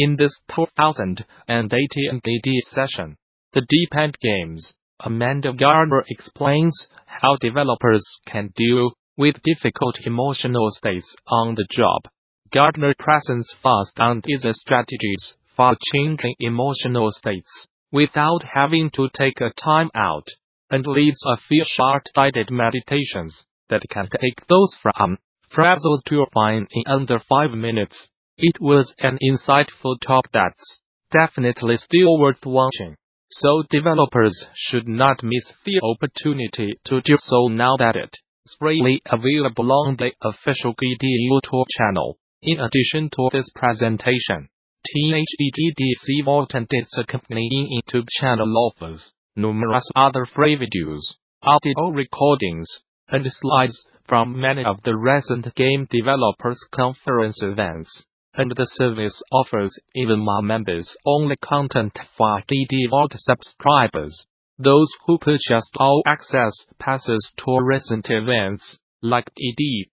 In this 2018 DD session, The Deep End Games, Amanda Gardner explains how developers can deal with difficult emotional states on the job. Gardner presents fast and easy strategies for changing emotional states without having to take a time out, and leaves a few short-guided meditations that can take those from frazzled to fine in under 5 minutes. It was an insightful talk that's definitely still worth watching, so developers should not miss the opportunity to do so now that it's freely available on the official GD YouTube channel. In addition to this presentation, THEGDC Vault and its accompanying YouTube channel offers numerous other free videos, audio recordings, and slides from many of the recent game developers conference events. And the service offers even more members-only content for DD Vault subscribers. Those who purchased all access passes to recent events, like DD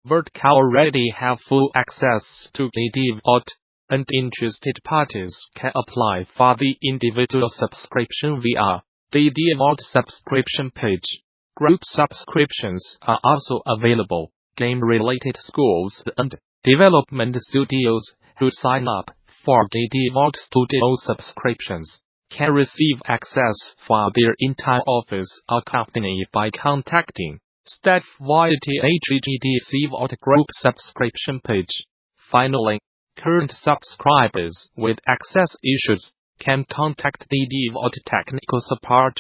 Vault, already have full access to DD Vault, and interested parties can apply for the individual subscription via DD Vault subscription page. Group subscriptions are also available. Game-related schools and development studios who sign up for DD Vault Studio subscriptions can receive access for their entire office accompanied by contacting staff via THEGDC Vault Group subscription page. Finally, current subscribers with access issues can contact DD Vault technical support.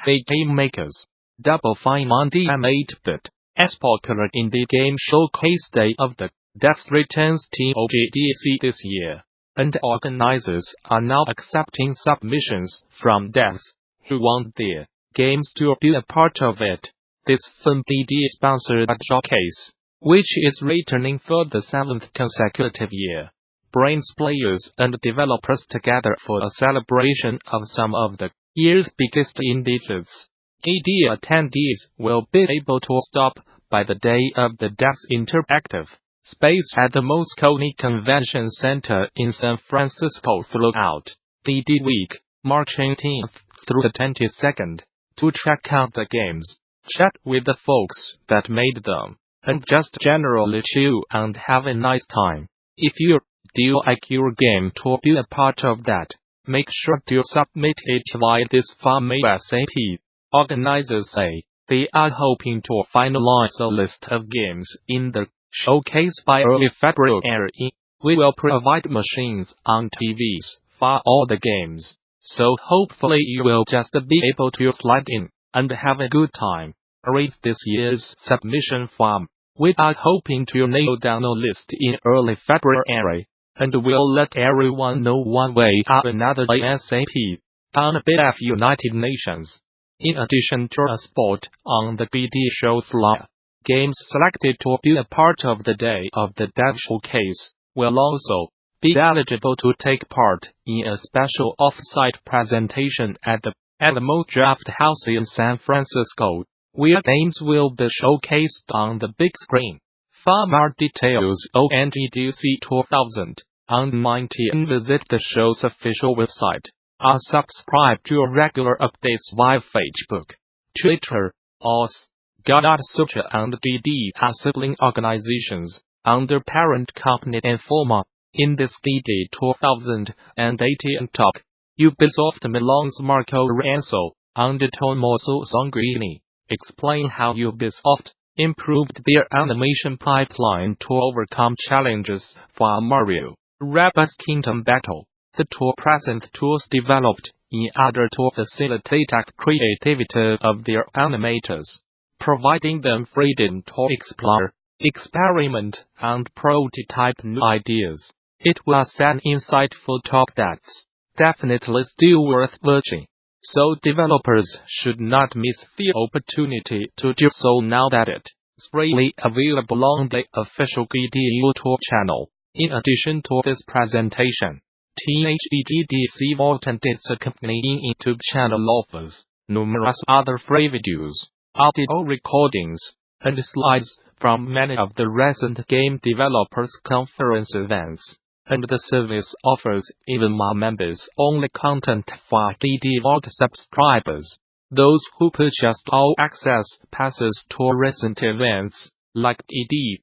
Hey game makers, Double Fine on DM8-bit, as popular indie game showcase day of the Devs returns to OGDC this year, and organizers are now accepting submissions from devs who want their games to be a part of it. This fun DD-sponsored showcase, which is returning for the 7th consecutive year, brings players and developers together for a celebration of some of the year's biggest indie hits. DD attendees will be able to stop by the day of the Devs Interactive space at the Moscone Convention Center in San Francisco throughout DD Week, March 18th through the 22nd, to check out the games, chat with the folks that made them, and just generally chill and have a nice time. If you do like your game to be a part of that, make sure to submit it via this form ASAP. Organizers say they are hoping to finalize a list of games in the showcase by early February. We will provide machines on TVs for all the games, so hopefully you will just be able to slide in and have a good time. Read this year's submission form. We are hoping to nail down a list in early February, and we'll let everyone know one way or another ASAP. On behalf of United Nations. In addition to a spot on the BD show floor, games selected to be a part of the Day of the Dev showcase will also be eligible to take part in a special off-site presentation at the Alamo Draft House in San Francisco, where games will be showcased on the big screen. For more details on OGDC 2019, visit the show's official website, or subscribe to regular updates via Facebook, Twitter, or Gamasutra and DD are sibling organizations under parent company Informa. In this DD 2018 talk, Ubisoft Milan's Marco Renzo and Tommaso Songrini explain how Ubisoft improved their animation pipeline to overcome challenges for Mario Rabbids Kingdom Battle. The tool present tools developed in order to facilitate the creativity of their animators, providing them freedom to explore, experiment, and prototype new ideas. It was an insightful talk that's definitely still worth watching, so developers should not miss the opportunity to do so now that it's freely available on the official GD YouTube channel. In addition to this presentation, THEGDC Vault and its accompanying YouTube channel offers numerous other free videos, audio recordings, and slides from many of the recent game developers conference events. and the service offers even more members-only content for DD Vault subscribers. Those who purchased all access passes to recent events, like DD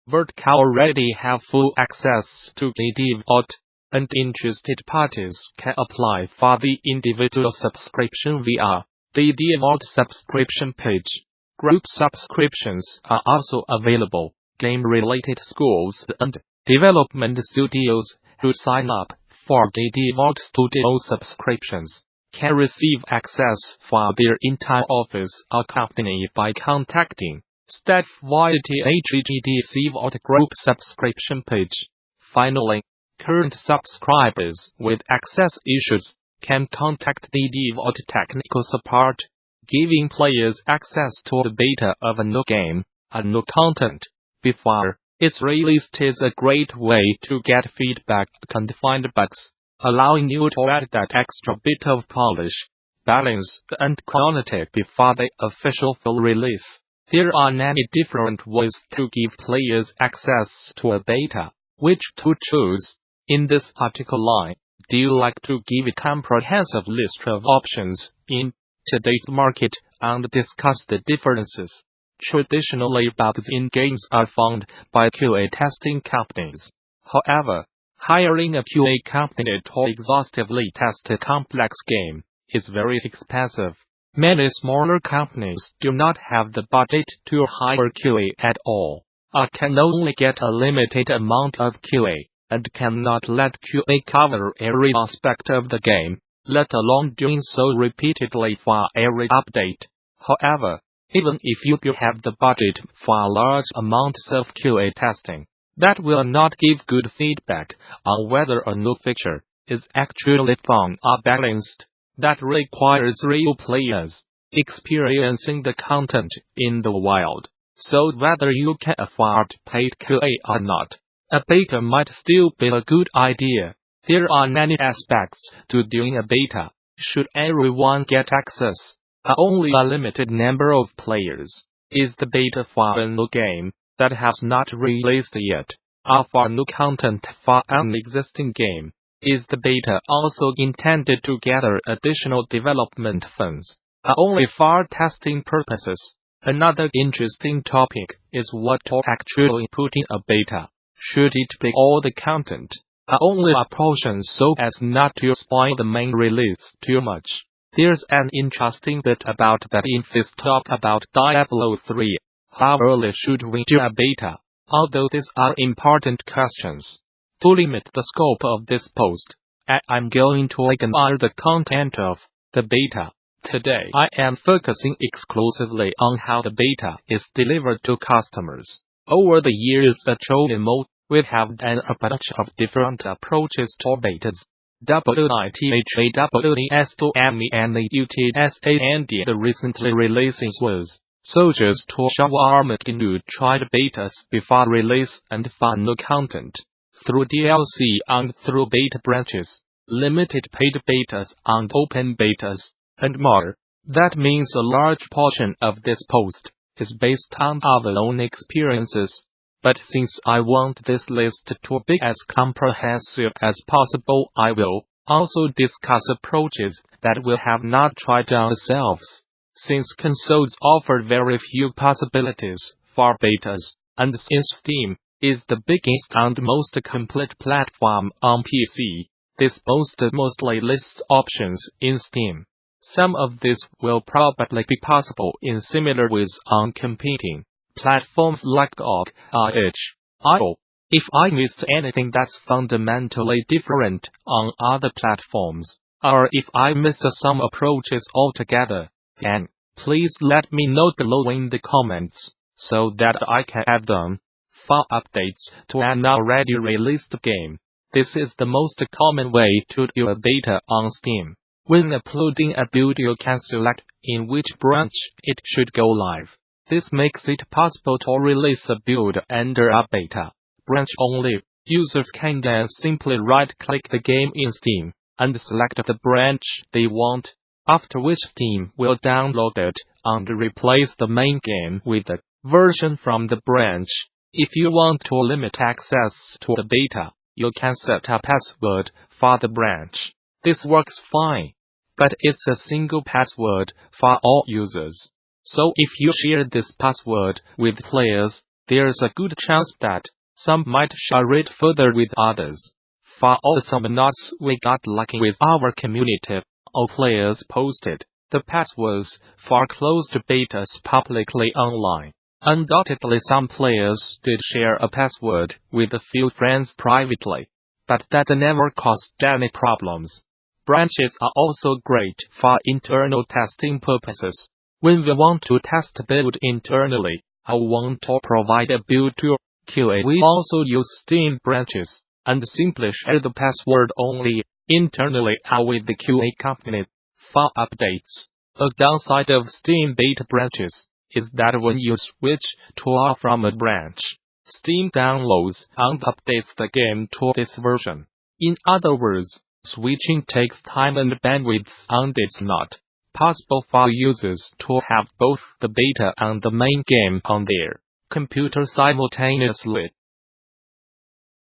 Vault, already have full access to DD Vault, and interested parties can apply for the individual subscription via DD Vault subscription page. Group subscriptions are also available. Game-related schools and development studios who sign up for DD Vault Studio subscriptions can receive access for their entire office or company by contacting staff via the HGDC Vault Group subscription page. Finally, current subscribers with access issues can contact DD Vault technical support, giving players access to the beta of a new game and new content before its release is a great way to get feedback and find bugs, allowing you to add that extra bit of polish, balance, and quality before the official full release. There are many different ways to give players access to a beta. Which to choose? In this article do you like to give a comprehensive list of options in today's market and discuss the differences? Traditionally, bugs in games are found by QA testing companies. However, hiring a QA company to exhaustively test a complex game is very expensive. Many smaller companies do not have the budget to hire QA at all, or can only get a limited amount of QA, and cannot let QA cover every aspect of the game, let alone doing so repeatedly for every update. However, even if you do have the budget for large amounts of QA testing, that will not give good feedback on whether a new feature is actually fun or balanced. That requires real players experiencing the content in the wild. So whether you can afford paid QA or not, a beta might still be a good idea. There are many aspects to doing a beta. Should everyone get access? Only a limited number of players. Is the beta for a new game that has not released yet, or for new content for an existing game? Is the beta also intended to gather additional development funds, only for testing purposes? Another interesting topic is what to actually put in a beta. Should it be all the content, or only a portion so as not to spoil the main release too much? There's an interesting bit about that in this talk about Diablo 3. How early should we do a beta? Although these are important questions. To limit the scope of this post, I'm going to ignore the content of the beta. Today I am focusing exclusively on how the beta is delivered to customers. Over the years at OMO, we have done a bunch of different approaches to betas. WITHAWES2MENEUTSAND. The recently releasing was Soldiers to Show Armageddon tried betas before release and for new content, through DLC and through beta branches, limited paid betas and open betas, and more. That means a large portion of this post is based on our own experiences. But since I want this list to be as comprehensive as possible, I will also discuss approaches that we have not tried ourselves. Since consoles offer very few possibilities for betas, and since Steam is the biggest and most complete platform on PC, this post mostly lists options in Steam. Some of this will probably be possible in similar ways on competing platforms like GOG or itch.io. If I missed anything that's fundamentally different on other platforms, or if I missed some approaches altogether, then please let me know below in the comments, so that I can add them. For updates to an already released game, this is the most common way to do a beta on Steam. When uploading a build, you can select in which branch it should go live. This makes it possible to release a build under a beta branch only. Users can then simply right-click the game in Steam and select the branch they want, after which Steam will download it and replace the main game with the version from the branch. If you want to limit access to the beta, you can set a password for the branch. This works fine, but it's a single password for all users. So if you share this password with players, there's a good chance that some might share it further with others. For all some notes we got lucky with our community, all players posted the passwords for closed betas publicly online. Undoubtedly some players did share a password with a few friends privately, but that never caused any problems. Branches are also great for internal testing purposes. When we want to test build internally, or want to provide a build to QA, we also use Steam branches, and simply share the password only internally or with the QA company for updates. A downside of Steam beta branches is that when you switch to or from a branch, Steam downloads and updates the game to this version. In other words, switching takes time and bandwidth, and it's not possible for users to have both the beta and the main game on their computer simultaneously.